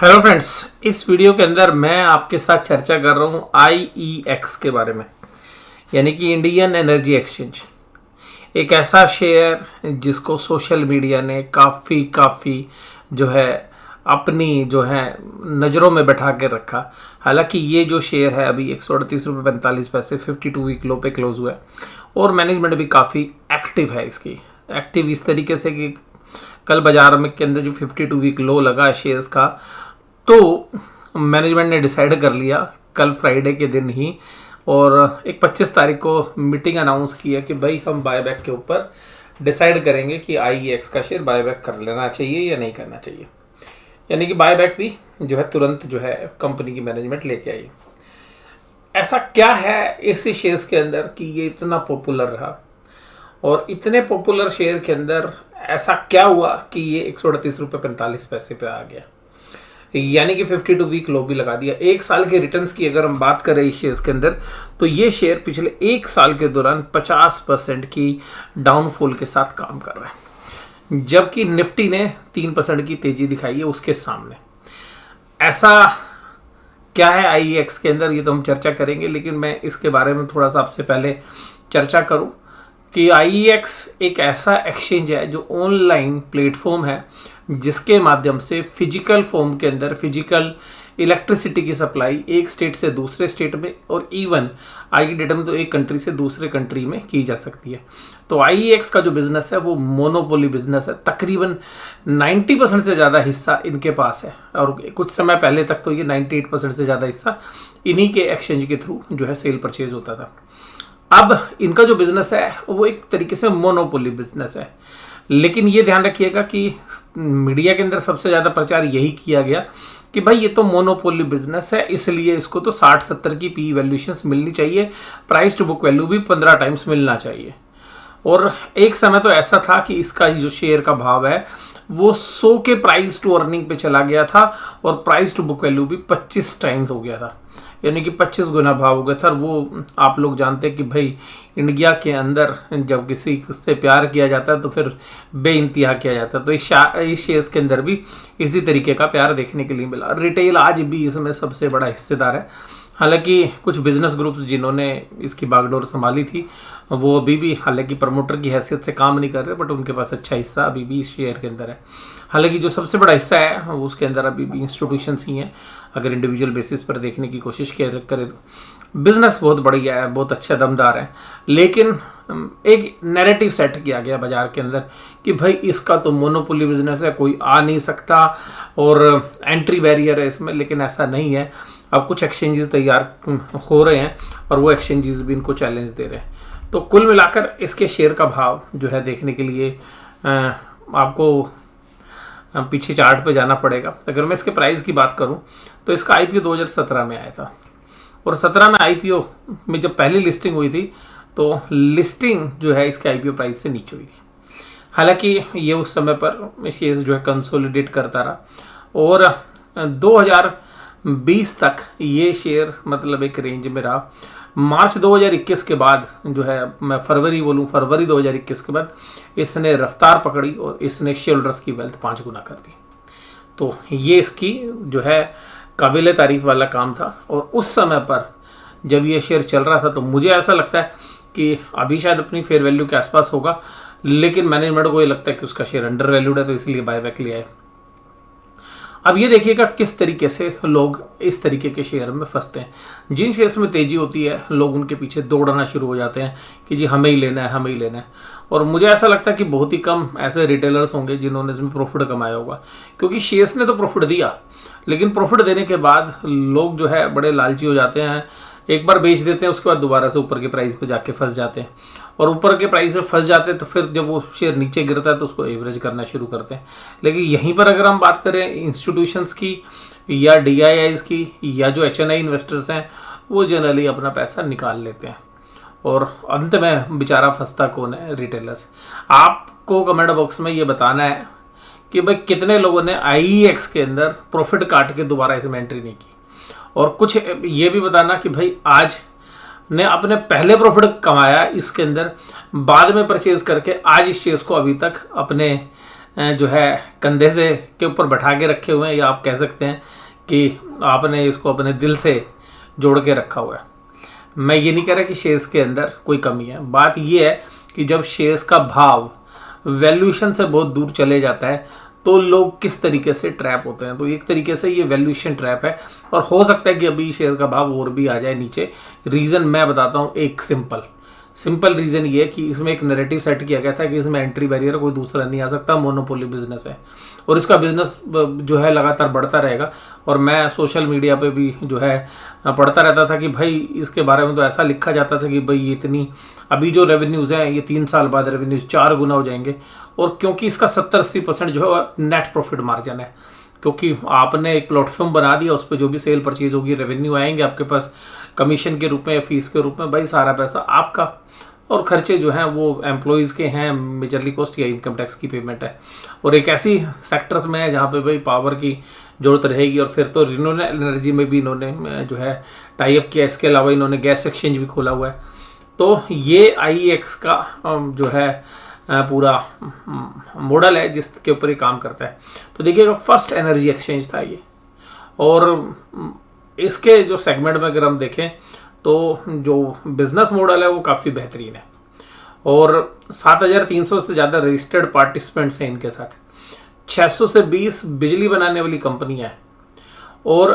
Hello friends, इस video के अंदर मैं आपके साथ चर्चा कर रहा हूँ IEX के बारे में, यानी कि इंडियन एनर्जी एक्सचेंज। एक ऐसा शेयर जिसको सोशल मीडिया ने काफ़ी जो है अपनी नज़रों में बैठा के रखा। हालांकि ये जो शेयर है अभी 138.45 रुपये 52 वीक लो पे क्लोज हुआ है और मैनेजमेंट भी काफ़ी एक्टिव है। इसकी एक्टिव इस तरीके से कि कल बाजार में के अंदर जो 52 वीक लो लगा शेयर्स का, तो मैनेजमेंट ने डिसाइड कर लिया कल फ्राइडे के दिन ही और एक 25 तारीख को मीटिंग अनाउंस किया कि भाई हम बायबैक के ऊपर डिसाइड करेंगे कि IEX का शेयर बायबैक कर लेना चाहिए या नहीं करना चाहिए। यानी कि बायबैक भी जो है तुरंत जो है कंपनी की मैनेजमेंट लेके आई। ऐसा क्या है इस शेयर्स के अंदर कि ये इतना पॉपुलर रहा, और इतने पॉपुलर शेयर के अंदर ऐसा क्या हुआ कि ये 138.45 रुपये पे आ गया, यानी कि 52 वीक लो भी लगा दिया। एक साल के रिटर्न्स की अगर हम बात करें इस शेयर्स के अंदर, तो ये शेयर पिछले एक साल के दौरान 50% की डाउनफॉल के साथ काम कर रहा है, जबकि निफ्टी ने 3% की तेजी दिखाई है उसके सामने। ऐसा क्या है IEX के अंदर, ये तो हम चर्चा करेंगे, लेकिन मैं इसके बारे में थोड़ा सा आपसे पहले चर्चा करूं कि IEX एक ऐसा एक्सचेंज है जो ऑनलाइन प्लेटफॉर्म है जिसके माध्यम से फिजिकल फॉर्म के अंदर फिजिकल इलेक्ट्रिसिटी की सप्लाई एक स्टेट से दूसरे स्टेट में और इवन आज की डेट में तो एक कंट्री से दूसरे कंट्री में की जा सकती है। तो IEX का जो बिजनेस है वो मोनोपोली बिजनेस है। तकरीबन 90% से ज़्यादा हिस्सा इनके पास है और कुछ समय पहले तक तो ये 98% से ज़्यादा हिस्सा इन्हीं के एक्सचेंज के थ्रू जो है सेल परचेज होता था। अब इनका जो बिजनेस है वो एक तरीके से मोनोपोली बिजनेस है, लेकिन ये ध्यान रखिएगा कि मीडिया के अंदर सबसे ज़्यादा प्रचार यही किया गया कि भाई ये तो मोनोपोली बिजनेस है, इसलिए इसको तो 60-70 की PE वैल्यूएशंस मिलनी चाहिए, प्राइस टू बुक वैल्यू भी 15 टाइम्स मिलना चाहिए। और एक समय तो ऐसा था कि इसका जो शेयर का भाव है वो 100 के प्राइस टू अर्निंग पे चला गया था और प्राइस टू बुक वैल्यू भी 25 टाइम्स हो गया था, यानी कि 25 गुना भाव हो गया था। और वो आप लोग जानते हैं कि भाई इंडिया के अंदर जब किसी से प्यार किया जाता है तो फिर बेइंतहा किया जाता है। तो इस शेयर्स के अंदर भी इसी तरीके का प्यार देखने के लिए मिला। रिटेल आज भी इसमें सबसे बड़ा हिस्सेदार है। हालांकि कुछ बिजनेस ग्रुप्स जिन्होंने इसकी बागडोर संभाली थी वो अभी भी हालांकि प्रमोटर की हैसियत से काम नहीं कर रहे, बट उनके पास अच्छा हिस्सा अभी भी इस शेयर के अंदर है। हालांकि जो सबसे बड़ा हिस्सा है उसके अंदर अभी भी इंस्टीट्यूशंस ही हैं। अगर इंडिविजुअल बेसिस पर देखने की कोशिश करें तो बिजनेस बहुत बढ़िया है, बहुत अच्छा दमदार है, लेकिन एक नैरेटिव सेट किया गया बाजार के अंदर कि भाई इसका तो मोनोपोली बिजनेस है, कोई आ नहीं सकता और एंट्री बैरियर है इसमें। लेकिन ऐसा नहीं है। अब कुछ एक्सचेंजेस तैयार हो रहे हैं और वो एक्सचेंजेस भी इनको चैलेंज दे रहे हैं। तो कुल मिलाकर इसके शेयर का भाव जो है देखने के लिए आपको पीछे चार्ट पे जाना पड़ेगा। अगर मैं इसके प्राइस की बात करूं तो इसका IPO 2017 में आया था और 17 में IPO में जब पहली लिस्टिंग हुई थी तो लिस्टिंग जो है इसके IPO प्राइस से नीचे हुई थी। हालांकि ये उस समय पर शेयर्स जो है कंसोलिडेट करता रहा और 2020 तक ये शेयर मतलब एक रेंज में रहा। मार्च 2021 के बाद जो है, मैं फरवरी 2021 के बाद इसने रफ्तार पकड़ी और इसने शेयर होल्डर्स की वेल्थ 5 गुना कर दी। तो ये इसकी जो है काबिल तारीफ वाला काम था। और उस समय पर जब ये शेयर चल रहा था तो मुझे ऐसा लगता है कि अभी शायद अपनी फेयर वैल्यू के आसपास होगा, लेकिन मैनेजमेंट को ये लगता है कि उसका शेयर अंडर वैल्यूड है, तो इसलिए बायबैक लिया है। अब ये देखिएगा किस तरीके से लोग इस तरीके के शेयर में फंसते हैं। जिन शेयर्स में तेजी होती है लोग उनके पीछे दौड़ना शुरू हो जाते हैं कि जी हमें ही लेना है, हमें ही लेना है। और मुझे ऐसा लगता है कि बहुत ही कम ऐसे रिटेलर्स होंगे जिन्होंने इसमें प्रॉफिट कमाया होगा, क्योंकि शेयर्स ने तो प्रॉफिट दिया, लेकिन प्रॉफिट देने के बाद लोग जो है बड़े लालची हो जाते हैं, एक बार बेच देते हैं, उसके बाद दोबारा से ऊपर के प्राइस पे जाके फंस जाते हैं। और ऊपर के प्राइस पे फंस जाते हैं तो फिर जब वो शेयर नीचे गिरता है तो उसको एवरेज करना शुरू करते हैं। लेकिन यहीं पर अगर हम बात करें इंस्टीट्यूशंस की या DIIs की या जो HNI इन्वेस्टर्स हैं, वो जनरली अपना पैसा निकाल लेते हैं और अंत में बेचारा फंसता कौन है? रिटेलर्स। आपको कमेंट बॉक्स में ये बताना है कि भाई कितने लोगों ने IEX के अंदर प्रॉफिट काट के दोबारा इसमें एंट्री नहीं की, और कुछ ये भी बताना कि भाई आज ने अपने पहले प्रॉफिट कमाया इसके अंदर बाद में परचेज करके आज इस शेयर्स को अभी तक अपने जो है कंधे से के ऊपर बैठा के रखे हुए हैं, या आप कह सकते हैं कि आपने इसको अपने दिल से जोड़ के रखा हुआ है। मैं ये नहीं कह रहा कि शेयर्स के अंदर कोई कमी है, बात ये है कि जब शेयर्स का भाव वैल्यूएशन से बहुत दूर चले जाता है तो लोग किस तरीके से ट्रैप होते हैं। तो एक तरीके से ये वैल्यूएशन ट्रैप है, और हो सकता है कि अभी शेयर का भाव और भी आ जाए नीचे। रीज़न मैं बताता हूँ, एक सिंपल रीज़न ये है कि इसमें एक नैरेटिव सेट किया गया था कि इसमें एंट्री बैरियर कोई दूसरा नहीं आ सकता, मोनोपोली बिजनेस है और इसका बिजनेस जो है लगातार बढ़ता रहेगा। और मैं सोशल मीडिया पे भी जो है पढ़ता रहता था कि भाई इसके बारे में तो ऐसा लिखा जाता था कि भाई ये इतनी अभी जो रेवेन्यूज़ हैं ये 3 साल बाद रेवेन्यूज़ 4 गुना हो जाएंगे। और क्योंकि इसका 70-80% जो है नेट प्रॉफिट मार्जिन है, क्योंकि आपने एक प्लेटफॉर्म बना दिया, उस पर जो भी सेल परचेज होगी रेवेन्यू आएंगे आपके पास कमीशन के रूप में या फीस के रूप में, भाई सारा पैसा आपका, और खर्चे जो हैं वो एम्प्लॉयज़ के हैं, मेजरली कॉस्ट या इनकम टैक्स की पेमेंट है। और एक ऐसी सेक्टर्स में है जहाँ पे भाई पावर की ज़रूरत रहेगी। और फिर तो रिन्यूएबल एनर्जी में भी इन्होंने जो है टाई अप किया, इसके अलावा इन्होंने गैस एक्सचेंज भी खोला हुआ है। तो ये IEX का जो है पूरा मॉडल है जिसके ऊपर ये काम करता है। तो देखिएगा फर्स्ट एनर्जी एक्सचेंज था ये, और इसके जो सेगमेंट में अगर हम देखें तो जो बिजनेस मॉडल है वो काफ़ी बेहतरीन है, और 7,300 से ज़्यादा रजिस्टर्ड पार्टिसिपेंट्स हैं इनके साथ, 600 से 20 बिजली बनाने वाली कंपनियां हैं, और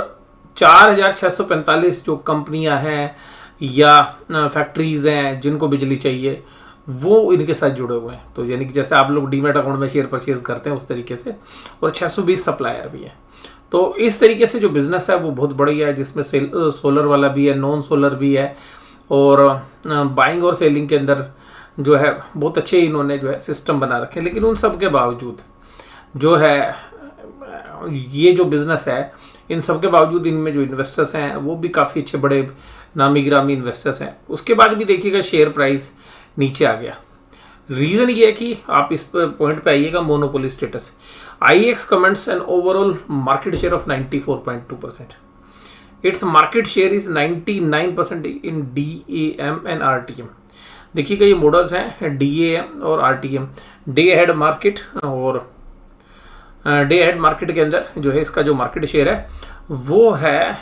4,645 जो कंपनियां हैं या फैक्ट्रीज़ हैं जिनको बिजली चाहिए वो इनके साथ जुड़े हुए हैं। तो यानी कि जैसे आप लोग डीमैट अकाउंट में शेयर परचेज करते हैं उस तरीके से, और 620 सप्लायर भी हैं। तो इस तरीके से जो बिज़नेस है वो बहुत बढ़िया है, जिसमें सोलर वाला भी है, नॉन सोलर भी है, और बाइंग और सेलिंग के अंदर जो है बहुत अच्छे इन्होंने जो है सिस्टम बना रखे हैं। लेकिन उन सब के बावजूद जो है ये जो बिज़नेस है, इन सब के बावजूद इनमें जो इन्वेस्टर्स हैं वो भी काफ़ी अच्छे बड़े नामी गिरामी इन्वेस्टर्स हैं। उसके बाद भी देखिएगा शेयर प्राइस नीचे आ गया। रीज़न ये है कि आप इस पॉइंट पे आइएगा, monopoly status. IEX comments an overall market share of 94.2%. Its market share is 99% in DAM and RTM। देखिएगा ये मॉडल्स हैं DAM और RTM, डे अहेड मार्केट, और डे अहेड मार्केट के अंदर जो है इसका जो मार्केट शेयर है वो है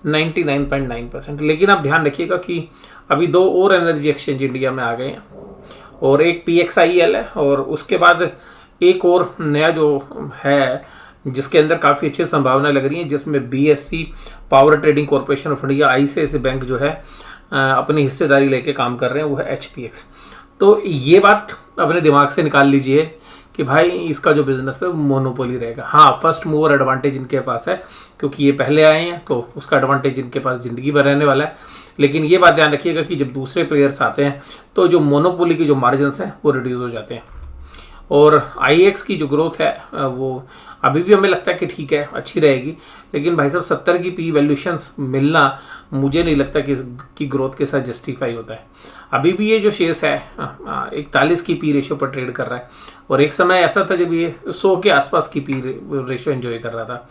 99.9%। लेकिन आप ध्यान रखिएगा कि अभी 2 और एनर्जी एक्सचेंज इंडिया में आ गए हैं, और एक PXIL है, और उसके बाद एक और नया जो है जिसके अंदर काफ़ी अच्छी संभावना लग रही है, जिसमें BSE power trading corporation of India ICICI bank जो है अपनी हिस्सेदारी लेके काम कर रहे हैं, वो है HPX। तो ये बात अपने दिमाग से निकाल लीजिए कि भाई इसका जो बिज़नेस है मोनोपोली रहेगा। हाँ, फर्स्ट मूवर एडवांटेज इनके पास है क्योंकि ये पहले आए हैं, तो उसका एडवांटेज इनके पास ज़िंदगी भर रहने वाला है। लेकिन ये बात ध्यान रखिएगा कि जब दूसरे प्लेयर्स आते हैं तो जो मोनोपोली की जो मार्जिन्स हैं वो रिड्यूस हो जाते हैं। और IEX की जो ग्रोथ है वो अभी भी हमें लगता है कि ठीक है, अच्छी रहेगी, लेकिन भाई साहब 70 की PE वैल्यूशंस मिलना मुझे नहीं लगता कि इसकी ग्रोथ के साथ जस्टिफाई होता है। अभी भी ये जो शेयर्स है 41 की PE रेशो पर ट्रेड कर रहा है, और एक समय ऐसा था जब ये 100 के आसपास की PE रेशो एंजॉय कर रहा था।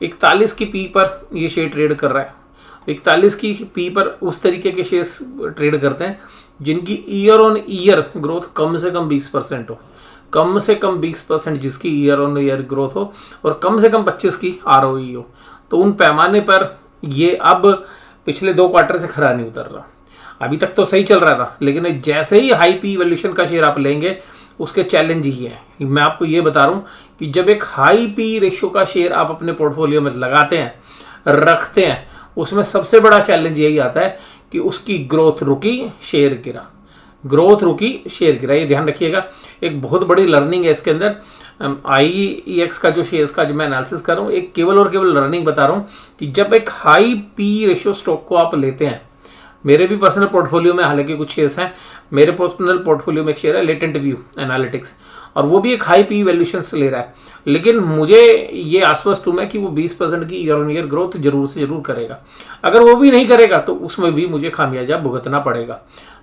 41 की PE पर ये शेयर ट्रेड कर रहा है। 41 की PE पर उस तरीके के शेयर्स ट्रेड करते हैं जिनकी ईयर ऑन ईयर ग्रोथ कम से कम 20% हो, कम से कम 20% जिसकी ईयर ऑन ईयर ग्रोथ हो, और कम से कम 25 की ROE हो। तो उन पैमाने पर ये अब पिछले 2 क्वार्टर से खरा नहीं उतर रहा। अभी तक तो सही चल रहा था, लेकिन जैसे ही हाई PE वैल्यूएशन का शेयर आप लेंगे उसके चैलेंज ही है। मैं आपको ये बता रहा हूँ कि जब एक हाई PE रेशो का शेयर आप अपने पोर्टफोलियो में लगाते हैं, रखते हैं, उसमें सबसे बड़ा चैलेंज यही आता है कि उसकी ग्रोथ रुकी, शेयर गिरा, ग्रोथ रुकी, शेयर गिरा। ये ध्यान रखिएगा, एक बहुत बड़ी लर्निंग है इसके अंदर। IEX का जो शेयर्स का जो मैं एनालिसिस कर रहा हूँ, एक केवल और केवल लर्निंग बता रहा हूँ कि जब एक हाई PE रेशियो स्टॉक को आप लेते हैं, मेरे भी पर्सनल पोर्टफोलियो में हालांकि कुछ शेयर्स हैं, मेरे पर्सनल पोर्टफोलियो में एक शेयर है लेटेंट व्यू एनालिटिक्स, और वो भी एक हाई PE वैल्यूएशन से ले रहा है, लेकिन मुझे ये आश्वस्त हूं मैं कि वो 20% की ईयर ऑन ईयर ग्रोथ जरूर से जरूर करेगा। अगर वो भी नहीं करेगा तो उसमें भी मुझे खामियाजा भुगतना पड़ेगा।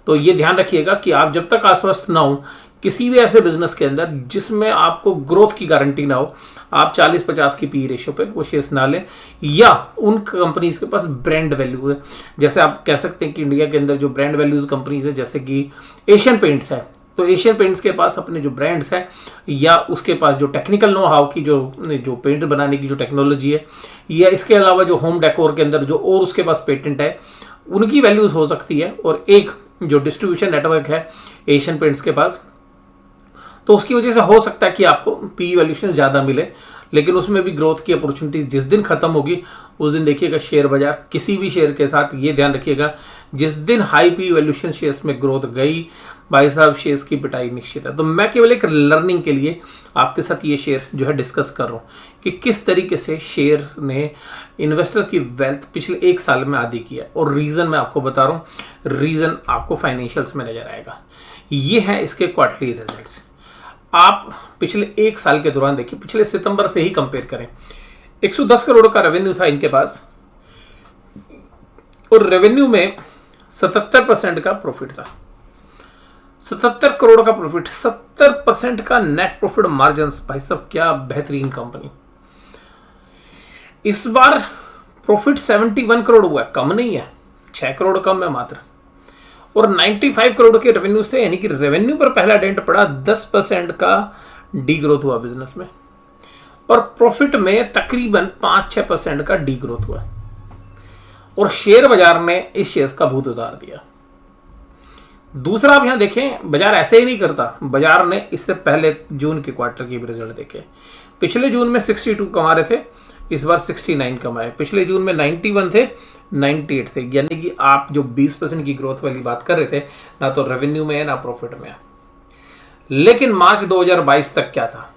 तो ये ध्यान रखिएगा कि आप जब तक आश्वस्त ना हो किसी भी ऐसे बिजनेस के अंदर जिसमें आपको ग्रोथ की गारंटी ना हो, आप 40-50 की PE रेशो पे वो शेयर्स ना लें, या उन कंपनीज के पास ब्रांड वैल्यू है। जैसे आप कह सकते हैं कि इंडिया के अंदर जो ब्रांड वैल्यूज कंपनीज है, जैसे कि एशियन पेंट्स है, तो एशियन पेंट्स के पास अपने जो ब्रांड्स हैं या उसके पास जो टेक्निकल नो हाउ की जो पेंट बनाने की जो टेक्नोलॉजी है, या इसके अलावा जो होम डेकोर के अंदर जो और उसके पास पेटेंट है, उनकी वैल्यूज हो सकती है। और एक जो डिस्ट्रीब्यूशन नेटवर्क है एशियन पेंट्स के पास, तो उसकी वजह से हो सकता है कि आपको पी वैल्यूशन ज़्यादा मिले, लेकिन उसमें भी ग्रोथ की अपॉर्चुनिटीज जिस दिन खत्म होगी उस दिन देखिएगा शेयर बाजार किसी भी शेयर के साथ ये ध्यान रखिएगा, जिस दिन हाई पी वैल्यूशन शेयर्स में ग्रोथ गई भाई साहब शेयर्स की पिटाई निश्चित है। तो मैं केवल एक लर्निंग के लिए आपके साथ ये शेयर जो है डिस्कस कर रहा हूँ कि किस तरीके से शेयर ने इन्वेस्टर की वेल्थ पिछले 1 साल में आधी किया, और रीज़न मैं आपको बता रहा हूँ, रीज़न आपको फाइनेंशियल्स में नजर आएगा। ये है इसके क्वार्टरली रिजल्ट्स। आप पिछले 1 साल के दौरान देखिए, पिछले सितंबर से ही कंपेयर करें, 110 करोड़ का रेवेन्यू था इनके पास, और रेवेन्यू में 77% का प्रॉफिट था। 77 करोड़ का प्रॉफिट, 70% का नेट प्रॉफिट मार्जिन। भाई साहब क्या बेहतरीन कंपनी। इस बार प्रॉफिट 71 करोड़ हुआ है, कम नहीं है, 6 करोड़ कम है मात्र, और 95 करोड़ के रेवेन्यू थे, यानी कि रेवेन्यू पर पहला डेंट पड़ा, 10% का डी ग्रोथ हुआ बिजनेस में, और प्रॉफिट में तकरीबन 5-6% का डी ग्रोथ हुआ, और शेयर बाजार ने इस शेयर का भूत उतार दिया। दूसरा आप यहां देखें, बाजार ऐसे ही नहीं करता, बाजार ने इससे पहले जून के क्वार्टर के भी रिजल्ट देखे। पिछले जून में 62 कमा रहे थे, इस बार 69 कमाए। पिछले जून में 91 थे, 98 थे, यानी कि आप जो 20% की ग्रोथ वाली बात कर रहे थे, ना तो रेवेन्यू में है ना प्रॉफिट में है। लेकिन मार्च 2022 तक क्या था,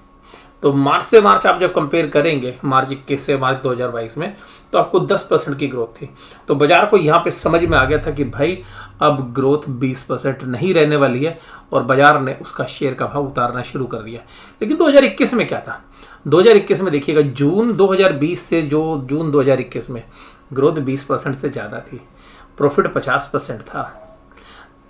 तो मार्च से मार्च आप जब कंपेयर करेंगे, मार्च 21 से मार्च 2022 में, तो आपको 10% की ग्रोथ थी। तो बाजार को यहाँ पे समझ में आ गया था कि भाई अब ग्रोथ 20% नहीं रहने वाली है, और बाजार ने उसका शेयर का भाव उतारना शुरू कर दिया। लेकिन 2021 में क्या था, 2021 में देखिएगा, जून 2020 से जो जून 2021 में ग्रोथ 20% से ज़्यादा थी, प्रॉफिट 50% था।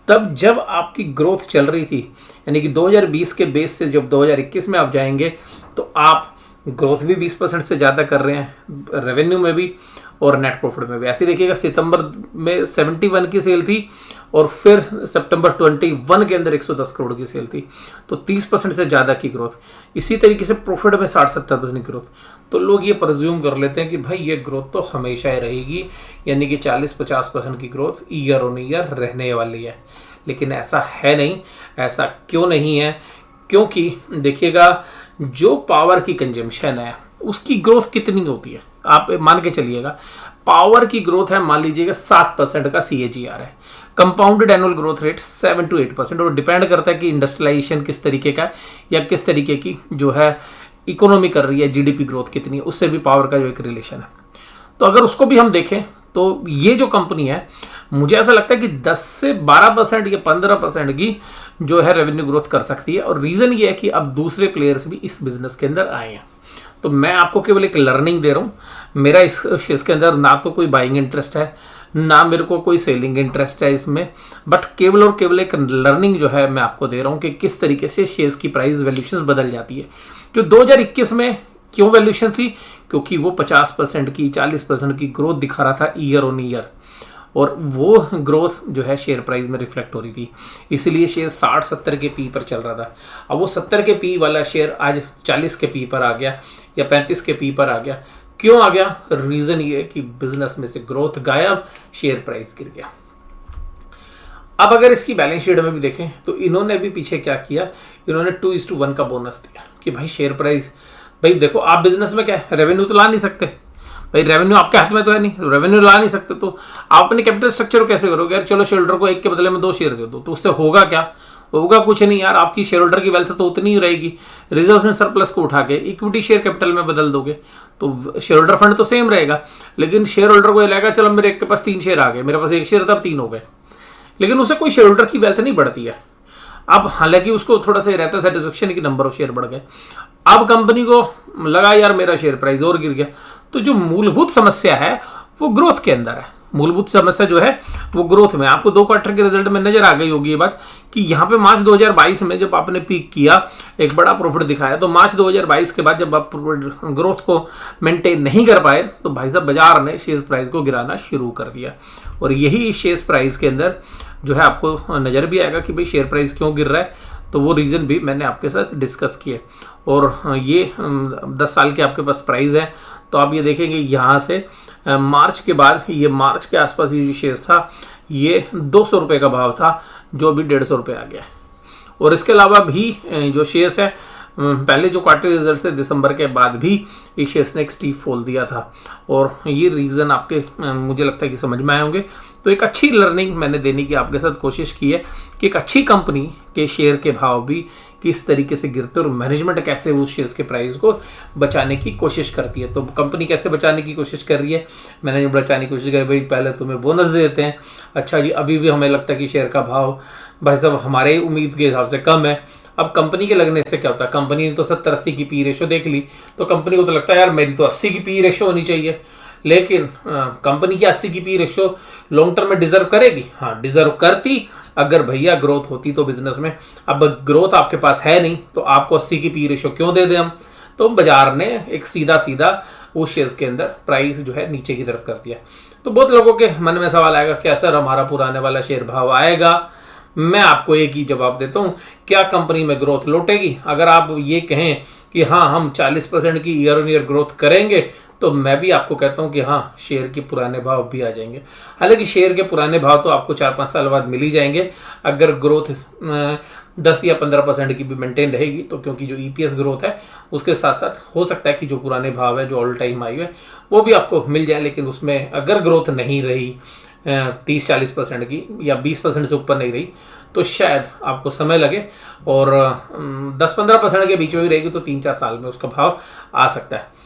तब जब आपकी ग्रोथ चल रही थी, यानी कि 2020 के बेस से जब 2021 में आप जाएंगे, तो आप ग्रोथ भी 20% से ज़्यादा कर रहे हैं, रेवेन्यू में भी और नेट प्रॉफिट में भी। ऐसे देखिएगा, सितंबर में 71 की सेल थी, और फिर सितंबर 21 के अंदर 110 करोड़ की सेल थी, तो 30% से ज़्यादा की ग्रोथ। इसी तरीके से प्रॉफिट में 60-70% की ग्रोथ। तो लोग ये प्रज्यूम कर लेते हैं कि भाई ये ग्रोथ तो हमेशा ही रहेगी, यानी कि 40-50% की ग्रोथ ईयर ऑन ईयर रहने वाली है। लेकिन ऐसा है नहीं। ऐसा क्यों नहीं है? क्योंकि देखिएगा, जो पावर की कंजम्पशन है उसकी ग्रोथ कितनी होती है, आप मान के चलिएगा पावर की ग्रोथ है, मान लीजिएगा 7% का CAGR है, compounded annual growth rate 7 to 8%, और डिपेंड करता है कि इंडस्ट्रियलाइजेशन किस तरीके का है या किस तरीके की जो है इकोनॉमी कर रही है, GDP ग्रोथ कितनी है, उससे भी पावर का जो एक रिलेशन है। तो अगर उसको भी हम देखें तो ये जो कंपनी है, मुझे ऐसा लगता है कि 10 से 12% या 15% की जो है रेवेन्यू ग्रोथ कर सकती है। और रीज़न ये है कि अब दूसरे प्लेयर्स भी इस बिजनेस के अंदर आए हैं। तो मैं आपको केवल एक लर्निंग दे रहा हूँ। मेरा इस शेयर के अंदर ना तो कोई बाइंग इंटरेस्ट है, ना मेरे को कोई सेलिंग इंटरेस्ट है इसमें, बट केवल और केवल एक लर्निंग जो है मैं आपको दे रहा हूँ कि किस तरीके से शेयर्स की प्राइस वैल्यूशन बदल जाती है। जो 2021 में क्यों वैल्यूशन थी, क्योंकि वो 50% की 40% की ग्रोथ दिखा रहा था ईयर ऑन ईयर, और वो ग्रोथ जो है शेयर प्राइस में रिफ्लेक्ट हो रही थी, इसीलिए शेयर 60-70 के पी पर चल रहा था। अब वो 70 के पी वाला शेयर आज 40 के पी पर आ गया या 35 के पी पर आ गया। क्यों आ गया? रीज़न ये कि बिजनेस में से ग्रोथ गायब, शेयर प्राइस गिर गया। अब अगर इसकी बैलेंस शीट में भी देखें तो इन्होंने भी पीछे क्या किया, इन्होंने 2:1 का बोनस दिया कि भाई शेयर प्राइस, भाई देखो आप बिजनेस में क्या है, रेवेन्यू तो ला नहीं सकते भाई, रेवेन्यू आपके हाथ में तो है नहीं, रेवेन्यू ला नहीं सकते, तो आप अपने कैपिटल स्ट्रक्चर को कैसे करोगे यार? चलो शेयर होल्डर को 1 के बदले में 2 शेयर दे दो, तो उससे होगा क्या? होगा कुछ नहीं यार। आपकी शेयर होल्डर की वेल्थ तो उतनी ही रहेगी। रिजर्व एंड सरप्लस को उठा के इक्विटी शेयर कैपिटल में बदल दोगे तो शेयर होल्डर फंड तो सेम रहेगा, लेकिन शेयर होल्डर को ये लगेगा चलो मेरे के पास 3 शेयर आ गए, मेरे पास 1 शेयर था, अब 3 हो गए, लेकिन उससे कोई शेयर होल्डर की वेल्थ नहीं बढ़ती है। अब हालांकि उसको थोड़ा सा रहता है सेटिस्फेक्शन की नंबर ऑफ शेयर बढ़ गए। अब कंपनी को लगा यार मेरा शेयर प्राइस और गिर गया। तो जो मूलभूत समस्या है वो ग्रोथ के अंदर है। मूलभूत समस्या जो है वो ग्रोथ में। आपको 2 क्वार्टर के रिजल्ट में नजर आ गई होगी ये बात कि यहाँ पे मार्च 2022 में जब आपने पीक किया, एक बड़ा प्रॉफिट दिखाया, तो मार्च 2022 के बाद जब आप ग्रोथ को मेंटेन नहीं कर पाए तो भाई साहब बाजार ने शेयर प्राइस को गिराना शुरू कर दिया। और यही शेयर प्राइस के अंदर जो है आपको नजर भी आएगा कि भाई शेयर प्राइस क्यों गिर रहा है। तो वो रीज़न भी मैंने आपके साथ डिस्कस किए। और ये 10 साल के आपके पास प्राइस है, तो आप ये देखेंगे यहाँ से मार्च के बाद, ये मार्च के आसपास ये जो शेयर्स था ये 200 रुपये का भाव था, जो अभी 150 रुपये आ गया है। और इसके अलावा भी जो शेयर्स है पहले जो क्वार्टर रिजल्ट से दिसंबर के बाद भी ये शेयर्स ने एक स्टीप फॉल दिया था, और ये रीज़न आपके मुझे लगता है कि समझ में आए होंगे। तो एक अच्छी लर्निंग मैंने देने की आपके साथ कोशिश की है कि एक अच्छी कंपनी के शेयर के भाव भी किस तरीके से गिरते और मैनेजमेंट कैसे उस शेयर्स के प्राइस को बचाने की कोशिश करती है। तो कंपनी कैसे बचाने की कोशिश कर रही है, मैनेजमेंट बचाने की कोशिश कर रही है। भाई पहले तुम्हें बोनस दे देते हैं, अच्छा जी अभी भी हमें लगता है कि शेयर का भाव भाई साहब हमारे उम्मीद के हिसाब से कम है। अब कंपनी के लगने से क्या होता है, कंपनी ने तो 70-80 की पी रेशो देख ली, तो कंपनी को तो लगता है यार मेरी तो 80 की पी रेशो होनी चाहिए, लेकिन कंपनी की 80 की पी रेशो लॉन्ग टर्म में डिजर्व करेगी? हाँ डिजर्व करती, अगर भैया ग्रोथ होती तो बिजनेस में। अब ग्रोथ आपके पास है नहीं, तो आपको 80 की पी रेशो क्यों दे दें हम? तो बाजार ने एक सीधा सीधा उस शेयर्स के अंदर प्राइस जो है नीचे की तरफ कर दिया। तो बहुत लोगों के मन में सवाल आएगा क्या सर हमारा पुराने वाला शेयर भाव आएगा? मैं आपको एक ही जवाब देता हूँ, क्या कंपनी में ग्रोथ लौटेगी? अगर आप ये कहें कि हाँ हम 40% की ईयर ऑन ईयर ग्रोथ करेंगे, तो मैं भी आपको कहता हूँ कि हाँ शेयर के पुराने भाव भी आ जाएंगे। हालांकि शेयर के पुराने भाव तो आपको 4-5 साल बाद मिल ही जाएंगे, अगर ग्रोथ 10 या 15% की भी मेंटेन रहेगी। तो क्योंकि जो EPS ग्रोथ है उसके साथ साथ हो सकता है कि जो पुराने भाव है, जो ऑल टाइम हाई है, वो भी आपको मिल जाए। लेकिन उसमें अगर ग्रोथ नहीं रही 30-40% की या 20% से ऊपर नहीं रही, तो शायद आपको समय लगे, और 10-15% के बीच में भी रहेगी तो 3-4 साल में उसका भाव आ सकता है।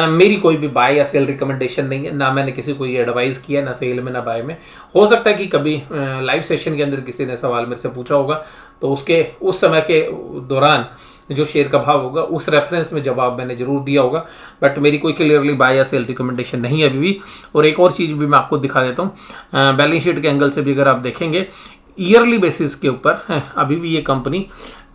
मेरी कोई भी बाय या सेल रिकमेंडेशन नहीं है, ना मैंने किसी को ये एडवाइस किया, ना सेल में ना बाय में। हो सकता है कि कभी लाइव सेशन के अंदर किसी ने सवाल मेरे से पूछा होगा, तो उसके उस समय के दौरान जो शेयर का भाव होगा उस रेफरेंस में जवाब मैंने जरूर दिया होगा, बट मेरी कोई क्लियरली बाय या सेल रिकमेंडेशन नहीं है अभी भी। और एक और चीज़ भी मैं आपको दिखा देता हूँ, बैलेंस शीट के एंगल से भी अगर आप देखेंगे ईयरली बेसिस के ऊपर अभी भी ये कंपनी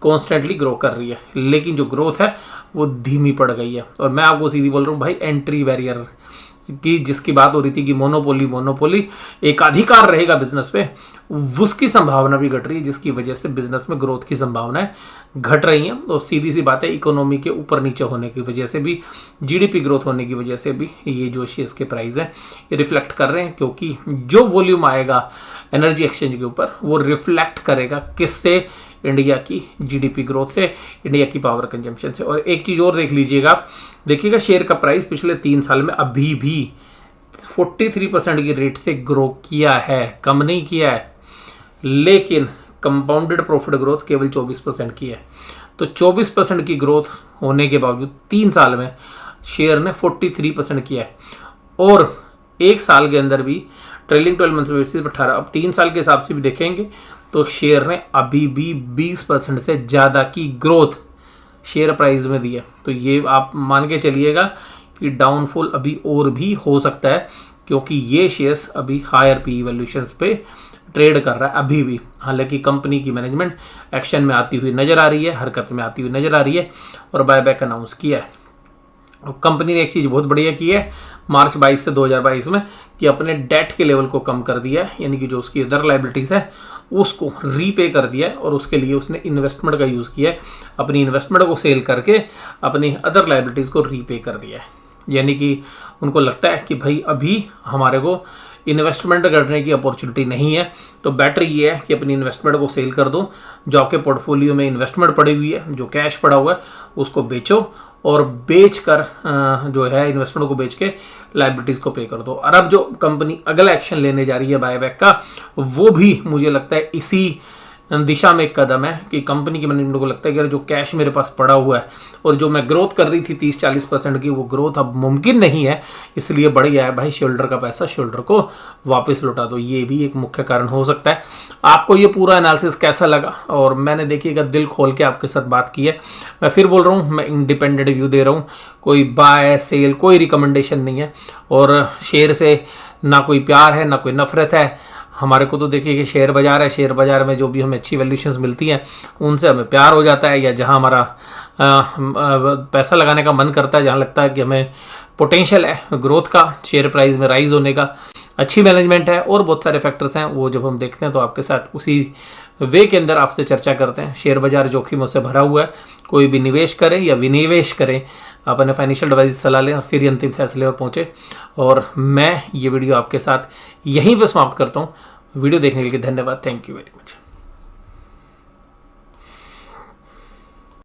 कॉन्स्टेंटली ग्रो कर रही है, लेकिन जो ग्रोथ है वो धीमी पड़ गई है। और मैं आपको सीधी बोल रहा हूँ भाई, एंट्री बैरियर की जिसकी बात हो रही थी कि मोनोपोली एकाधिकार रहेगा बिजनेस पे, उसकी संभावना भी घट रही है, जिसकी वजह से बिजनेस में ग्रोथ की संभावनाएं घट रही हैं। तो सीधी सी बात है, इकोनॉमी के ऊपर नीचे होने की वजह से भी, GDP ग्रोथ होने की वजह से भी ये जो शेयर्स के प्राइस हैं ये रिफ्लेक्ट कर रहे हैं, क्योंकि जो वॉल्यूम आएगा एनर्जी एक्सचेंज के ऊपर वो रिफ्लेक्ट करेगा किससे? इंडिया की GDP ग्रोथ से, इंडिया की पावर कंजम्पशन से। और एक चीज़ और देख लीजिएगा, देखिएगा शेयर का प्राइस पिछले 3 साल में अभी भी 43% की रेट से ग्रो किया है, कम नहीं किया है, लेकिन कंपाउंडेड प्रॉफिट ग्रोथ केवल 24% की है। तो 24% की ग्रोथ होने के बावजूद 3 साल में शेयर ने 43% किया है, और एक साल के अंदर भी ट्रेलिंग 12 मंथ बेसिस पर 18। अब 3 साल के हिसाब से भी देखेंगे तो शेयर ने अभी भी 20% से ज़्यादा की ग्रोथ शेयर प्राइस में दी है। तो ये आप मान के चलिएगा कि डाउनफॉल अभी और भी हो सकता है, क्योंकि ये शेयर्स अभी हायर PE वैल्यूशंस पे ट्रेड कर रहा है अभी भी। हालांकि कंपनी की मैनेजमेंट एक्शन में आती हुई नज़र आ रही है, हरकत में आती हुई नज़र आ रही है, और बायबैक अनाउंस किया है। कंपनी ने एक चीज़ बहुत बढ़िया की है मार्च 22 से 2022 में, कि अपने डेट के लेवल को कम कर दिया है, यानी कि जो उसकी अदर लाइबिलिटीज़ है उसको रीपे कर दिया है, और उसके लिए उसने इन्वेस्टमेंट का यूज़ किया है, अपनी इन्वेस्टमेंट को सेल करके अपनी अदर लाइबिलिटीज़ को रीपे कर दिया है। यानी कि उनको लगता है कि भाई अभी हमारे को इन्वेस्टमेंट करने की अपॉर्चुनिटी नहीं है, तो बेटर ये है कि अपनी इन्वेस्टमेंट को सेल कर दो, जो आपके पोर्टफोलियो में इन्वेस्टमेंट पड़ी हुई है, जो कैश पड़ा हुआ है उसको बेचो, और बेच कर जो है इन्वेस्टमेंट को बेच के लाइबिलिटीज़ को पे कर दो। और अब जो कंपनी अगला एक्शन लेने जा रही है बायबैक का, वो भी मुझे लगता है इसी दिशा में एक कदम है, कि कंपनी की मैनेजमेंट को लगता है कि अगर जो कैश मेरे पास पड़ा हुआ है और जो मैं ग्रोथ कर रही थी 30-40% की, वो ग्रोथ अब मुमकिन नहीं है, इसलिए बढ़ गया है भाई, शोल्डर का पैसा शोल्डर को वापस लौटा दो। ये भी एक मुख्य कारण हो सकता है। आपको ये पूरा एनालिसिस कैसा लगा? और मैंने देखिएगा दिल खोल के आपके साथ बात की है। मैं फिर बोल रहा हूँ, मैं इंडिपेंडेंट व्यू दे रहा हूँ, कोई बाय सेल कोई रिकमेंडेशन नहीं है, और शेयर से ना कोई प्यार है ना कोई नफरत है। हमारे को तो देखिए कि शेयर बाज़ार है, शेयर बाज़ार में जो भी हमें अच्छी वैल्यूशंस मिलती हैं उनसे हमें प्यार हो जाता है, या जहां हमारा पैसा लगाने का मन करता है, जहां लगता है कि हमें पोटेंशियल है ग्रोथ का, शेयर प्राइस में राइज होने का, अच्छी मैनेजमेंट है और बहुत सारे फैक्टर्स हैं, वो जब हम देखते हैं तो आपके साथ उसी वे के अंदर आपसे चर्चा करते हैं। शेयर बाजार जोखिमों से भरा हुआ है, कोई भी निवेश करें या विनिवेश करें, अपने फाइनेंशियल एडवाइस सलाह लें और फिर ही अंतिम फैसले पर पहुँचे। और मैं ये वीडियो आपके साथ यहीं पर समाप्त करता हूँ। वीडियो देखने के लिए धन्यवाद। Thank you very much.